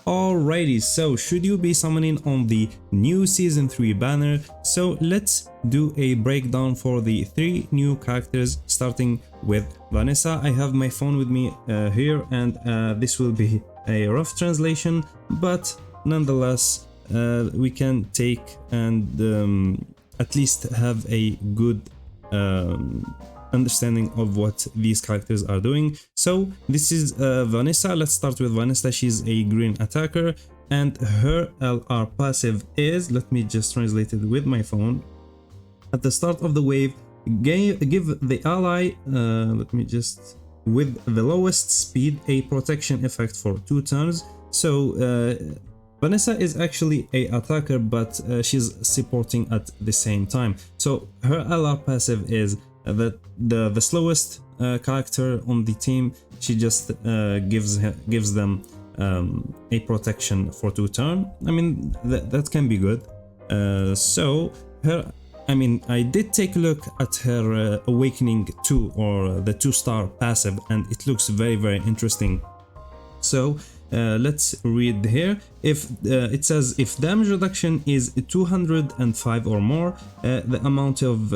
Alrighty, so should you be summoning on the new Season 3 banner? So let's do a breakdown for the 3 new characters, starting with Vanessa. I have my phone with me here, and this will be a rough translation, but nonetheless we can take and at least have a good understanding of what these characters are doing. So this is Vanessa. Let's start with Vanessa. She's a green attacker, and her LR passive is, let me just translate it with my phone. At the start of the wave, give the ally, with the lowest speed, a protection effect for 2 turns. So Vanessa is actually a attacker, but she's supporting at the same time. So her LR passive is that the slowest character on the team, she just gives them a protection for 2 turns. I mean, that can be good. So her, I mean, I did take a look at her Awakening 2, or the 2-star passive, and it looks very, very interesting. So let's read here. If it says, if damage reduction is 205 or more, the amount of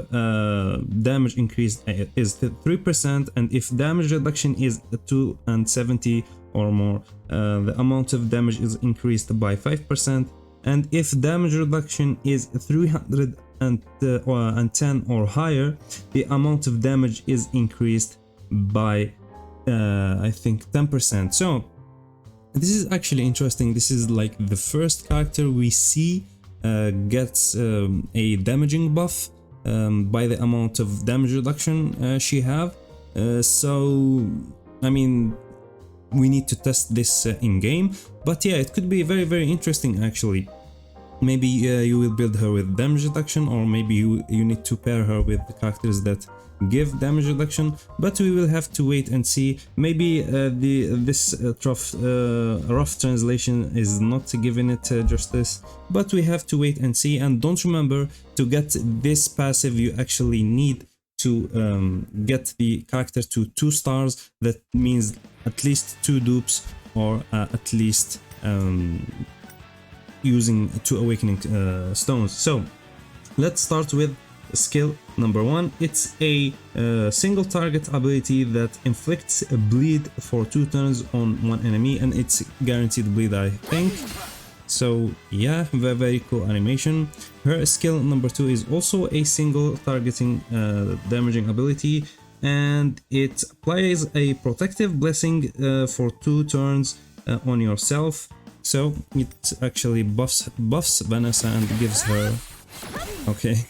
damage increased is 3%, and if damage reduction is 270 or more, the amount of damage is increased by 5%, and if damage reduction is 310 or higher, the amount of damage is increased by I think 10%. So this is actually interesting. This is like the first character we see gets a damaging buff by the amount of damage reduction she have. So I mean, we need to test this in game, but yeah, it could be very, very interesting actually. Maybe you will build her with damage reduction, or maybe you need to pair her with the characters that give damage reduction, but we will have to wait and see. Maybe this rough translation is not giving it justice, but we have to wait and see. And don't remember, to get this passive you actually need to get the character to 2 stars. That means at least 2 dupes, or at least using 2 awakening stones. So let's start with skill number 1. It's a single target ability that inflicts a bleed for 2 turns on 1 enemy, and it's guaranteed bleed, I think. So yeah, very, very cool animation. Her skill number 2 is also a single targeting damaging ability, and it applies a protective blessing for 2 turns on yourself. So it actually buffs Vanessa and gives her, okay,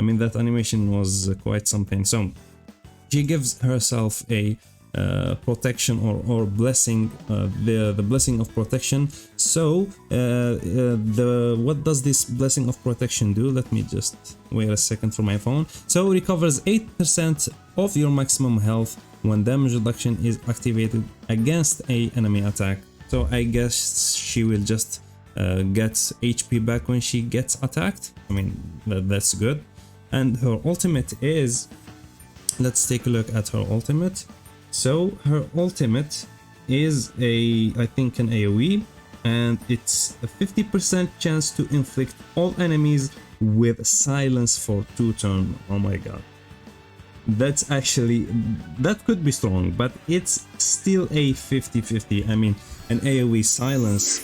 I mean, that animation was quite something. So she gives herself a protection or blessing, the blessing of protection. So what does this blessing of protection do? Let me just wait a second for my phone. So it recovers 8% of your maximum health when damage reduction is activated against an enemy attack. So I guess she will just get HP back when she gets attacked. I mean, that's good. And her ultimate is, let's take a look at her ultimate. So her ultimate is I think an AoE, and it's a 50% chance to inflict all enemies with silence for 2 turns. Oh my god. That's actually, that could be strong, but it's still a 50-50. I mean, an AoE silence,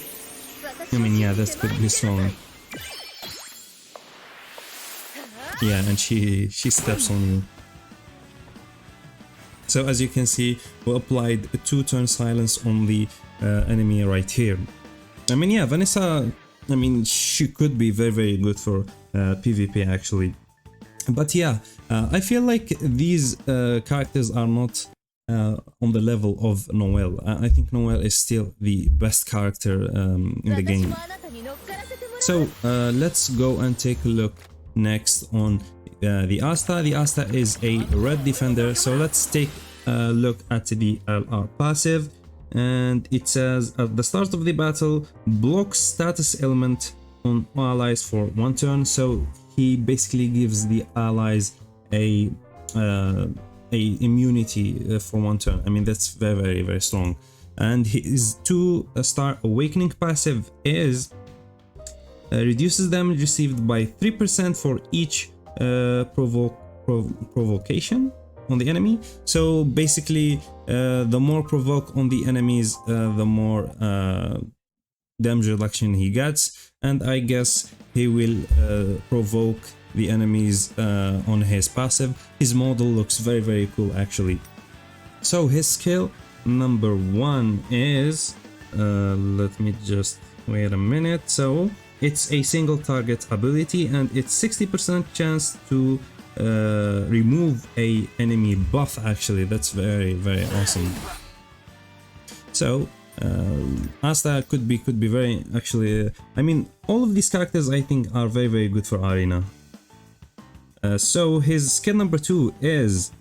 I mean, yeah, that could be strong. Yeah, and she steps on you. So as you can see, we applied a 2-turn silence on the enemy right here. I mean, yeah, Vanessa, I mean, she could be very, very good for PvP actually. But yeah, I feel like these characters are not on the level of Noelle. I think Noelle is still the best character in the game. So let's go and take a look next on the Asta. The Asta is a red defender, so let's take a look at the LR passive, and it says, at the start of the battle, blocks status element on allies for 1 turn. So he basically gives the allies a immunity for 1 turn. I mean, that's very, very, very strong. And his 2-star awakening passive is reduces damage received by 3% for each provocation on the enemy. So basically, the more provoke on the enemies, the more damage reduction he gets, and I guess he will provoke the enemies on his passive. His model looks very cool actually. So his skill number 1 is let me just wait a minute. So it's a single target ability, and it's 60% chance to remove a enemy buff. Actually, that's very awesome. So Asta could be very actually. I mean, all of these characters I think are very good for Arena. So his skill number 2 is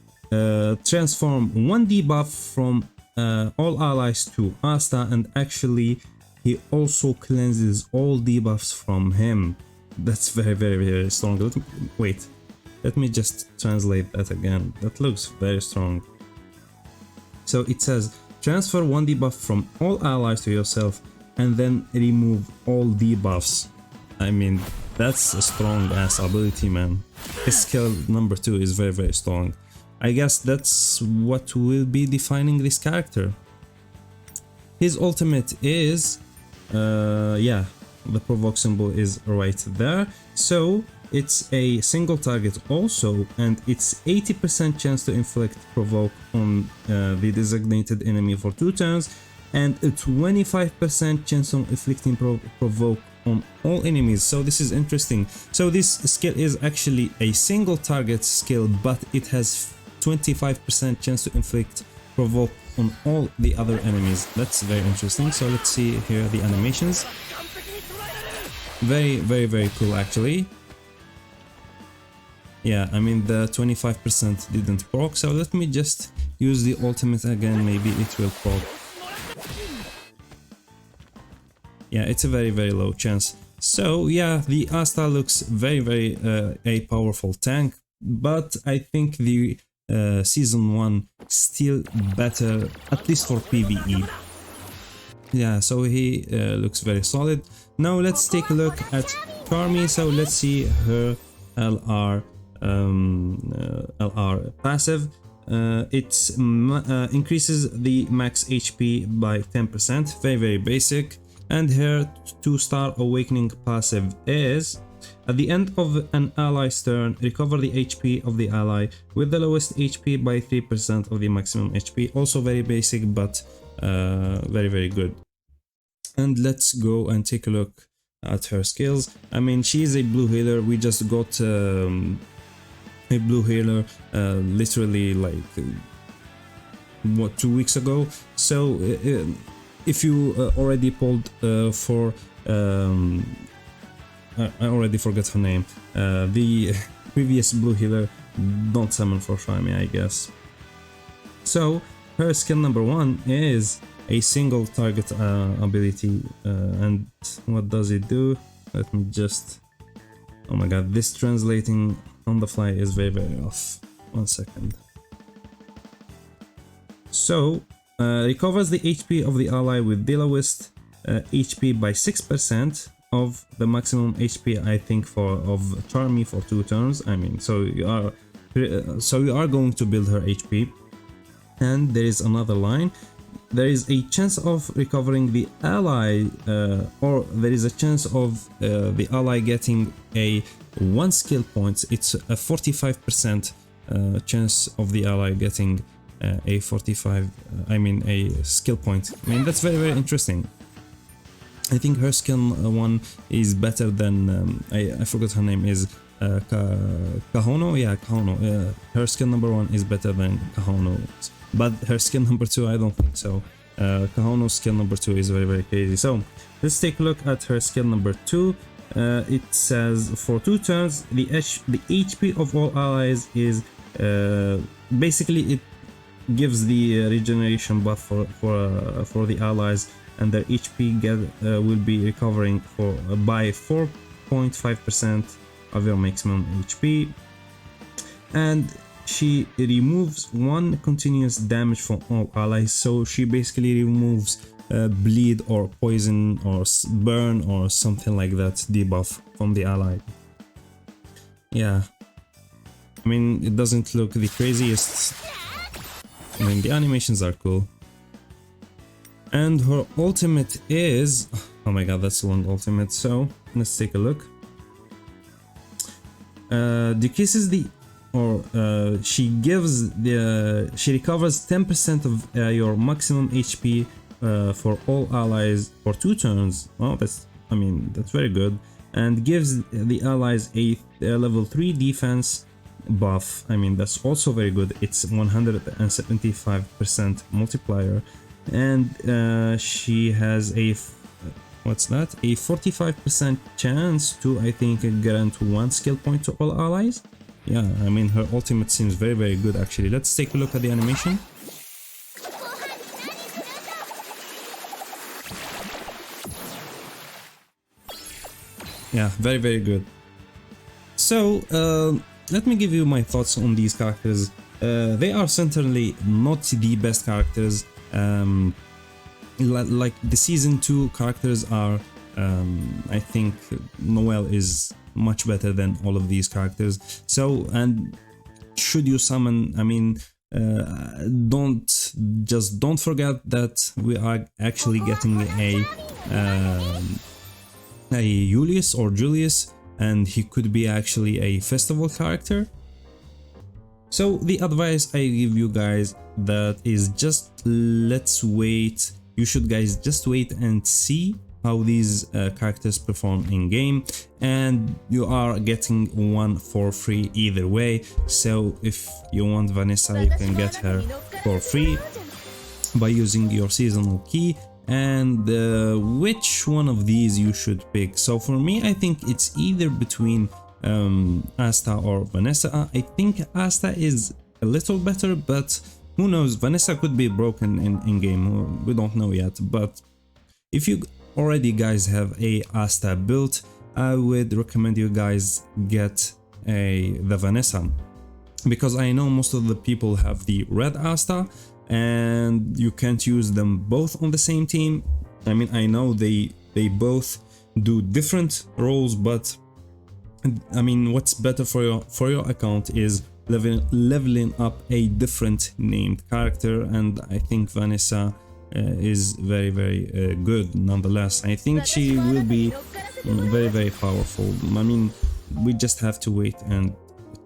transform 1 debuff from all allies to Asta, and actually he also cleanses all debuffs from him. That's very strong. Let me just translate that again. That looks very strong. So it says transfer 1 debuff from all allies to yourself and then remove all debuffs. I mean, that's a strong ass ability, man. His skill number 2 is very strong. I guess that's what will be defining this character. His ultimate is yeah, the provoke symbol is right there. So it's a single target also, and it's 80% chance to inflict provoke on the designated enemy for 2 turns, and a 25% chance of inflicting provoke on all enemies. So this is interesting. So this skill is actually a single target skill, but it has 25% chance to inflict provoke on all the other enemies. That's very interesting. So let's see here the animations. Very cool actually. Yeah, I mean the 25% didn't proc, so let me just use the ultimate again, maybe it will proc. Yeah, it's a very low chance. So yeah, the Asta looks very a powerful tank, but I think the season 1 still better, at least for PvE. Yeah, so he looks very solid. Now let's take a look at Charmy. So let's see her LR passive. It increases the max HP by 10%, very basic. And her 2-star awakening passive is at the end of an ally's turn, recover the HP of the ally with the lowest HP by 3% of the maximum HP. Also very basic, but very good. And let's go and take a look at her skills. I mean, she is a blue healer. We just got a blue healer literally like what, 2 weeks ago. So if you already pulled for I already forgot her name, the previous blue healer, don't summon for Charmy, I guess. So her skill number 1 is a single target ability, and what does it do? Let me just, oh my god, this translating on the fly is very off. 1 second. So recovers the HP of the ally with the lowest HP by 6% of the maximum HP, I think, of Charmy for 2 turns. I mean, so you are going to build her HP. And there is another line. There is a chance of recovering the ally, or there is a chance of the ally getting a 1 skill point. It's a 45% chance of the ally getting a a skill point. I mean, that's very interesting. I think her skill 1 is better than I forgot her name, is Kahono. Yeah, Kahono. Her skill number 1 is better than Kahono's, but her skill number 2 I don't think so. Kahono's skill number 2 is very crazy. So let's take a look at her skill number 2. It says for 2 turns the HP of all allies is basically it gives the regeneration buff for the allies, and their HP will be recovering by 4.5% of your maximum HP. And she removes one continuous damage from all allies, so she basically removes bleed or poison or burn or something like that debuff from the ally. Yeah, I mean, it doesn't look the craziest. I mean, the animations are cool. And her ultimate is... oh my god, that's a long ultimate, so let's take a look. Decreases the... or she recovers 10% of your maximum HP for all allies for 2 turns. Oh, that's... I mean, that's very good. And gives the allies a level 3 defense buff. I mean, that's also very good. It's 175% multiplier. And she has a... what's that? A 45% chance to, I think, grant 1 skill point to all allies. Yeah, I mean, her ultimate seems very, very good, actually. Let's take a look at the animation. Yeah, very, very good. So, let me give you my thoughts on these characters. They are certainly not the best characters. Like the season 2 characters are, I think Noelle is much better than all of these characters. So, and should you summon, I mean, don't forget that we are actually getting a Julius or Julius, and he could be actually a festival character. So the advice I give you guys that is just let's wait. You should guys just wait and see how these characters perform in game, and you are getting one for free either way. So if you want Vanessa, you can get her for free by using your seasonal key. And which one of these you should pick? So for me, I think it's either between Asta or Vanessa. I think Asta is a little better, but who knows, Vanessa could be broken in game, we don't know yet. But if you already guys have a Asta built, I would recommend you guys get the Vanessa, because I know most of the people have the red Asta and you can't use them both on the same team. I mean, I know they both do different roles, but I mean, what's better for your account is leveling up a different named character, and I think Vanessa is very, very good nonetheless. I think she will be very, very powerful. I mean, we just have to wait and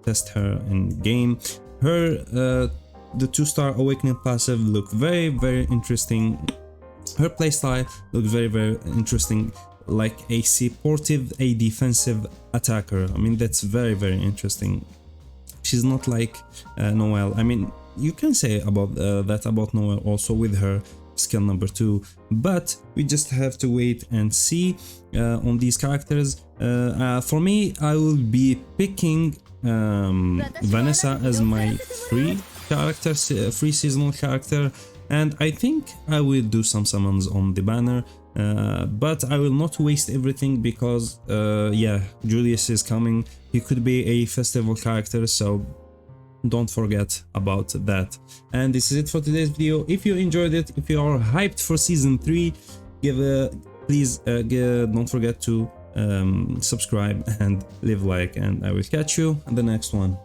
test her in game. Her the 2-star awakening passive looked very, very interesting. Her playstyle looked very, very interesting, like a supportive, a defensive attacker. I mean, that's very, very interesting. She's not like Noelle. I mean, you can say about that about Noelle also with her skill number 2, but we just have to wait and see on these characters. For me, I will be picking Vanessa as my free seasonal character, and I think I will do some summons on the banner, but I will not waste everything because yeah, Julius is coming. He could be a festival character, so don't forget about that. And this is it for today's video. If you enjoyed it, if you are hyped for season 3, please don't forget to subscribe and leave a like, and I will catch you in the next one.